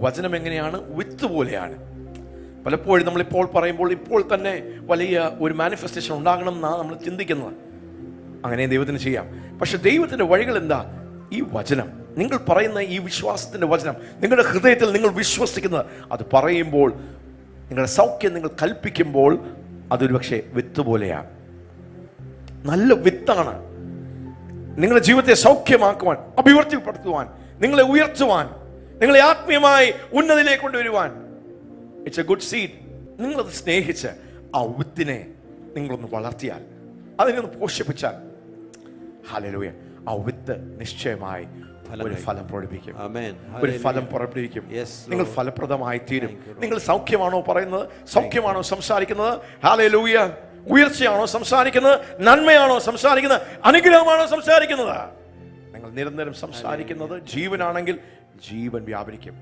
വചനം എങ്ങനെയാണ്? വിത്ത് പോലെയാണ്. പലപ്പോഴും നമ്മളിപ്പോൾ പറയുമ്പോൾ ഇപ്പോൾ തന്നെ വലിയ ഒരു മാനിഫെസ്റ്റേഷൻ ഉണ്ടാകണം എന്നാണ് നമ്മൾ ചിന്തിക്കുന്നത്. അങ്ങനെ ദൈവത്തിന് ചെയ്യാം. പക്ഷെ ദൈവത്തിൻ്റെ വഴികൾ എന്താ? ഈ വചനം, നിങ്ങൾ പറയുന്ന ഈ വിശ്വാസത്തിൻ്റെ വചനം, നിങ്ങളുടെ ഹൃദയത്തിൽ നിങ്ങൾ വിശ്വസിക്കുന്നത്, അത് പറയുമ്പോൾ, നിങ്ങളുടെ സൗഖ്യം നിങ്ങൾ കൽപ്പിക്കുമ്പോൾ, അതൊരു പക്ഷേ വിത്ത് പോലെയാണ്. നല്ല വിത്താണ്. നിങ്ങളുടെ ജീവിതത്തെ സൗഖ്യമാക്കുവാൻ, അഭിവൃദ്ധിപ്പെടുത്തുവാൻ, നിങ്ങളെ ഉയർത്തുവാൻ, നിങ്ങളെ ആത്മീയമായി ഉന്നതിയിലേക്ക് കൊണ്ടുവരുവാൻ. It's A good seed. നിങ്ങളത് സ്നേഹിച്ച് ആ വിത്തിനെ നിങ്ങളൊന്ന് വളർത്തിയാൽ, അതിനൊന്ന് പോഷിപ്പിച്ചാൽ, ഹല്ലേലൂയ, ആ വിത്ത് നിശ്ചയമായി ഒരു ഫലം പ്രകടിപ്പിക്കും. ഒരു ഫലം പ്രകടിപ്പിക്കും. നിങ്ങൾ ഫലപ്രദമായി തീരും. നിങ്ങൾ സൗഖ്യമാണോ പറയുന്നത്? സൗഖ്യമാണോ സംസാരിക്കുന്നത്? ഹല്ലേലൂയ. ഉയർച്ചയാണോ സംസാരിക്കുന്നത്? നന്മയാണോ സംസാരിക്കുന്നത്? അനുഗ്രഹമാണോ സംസാരിക്കുന്നത്? നിങ്ങൾ നിരന്തരം സംസാരിക്കുന്നത് ജീവനാണെങ്കിൽ ജീവൻ വ്യാപരിക്കും.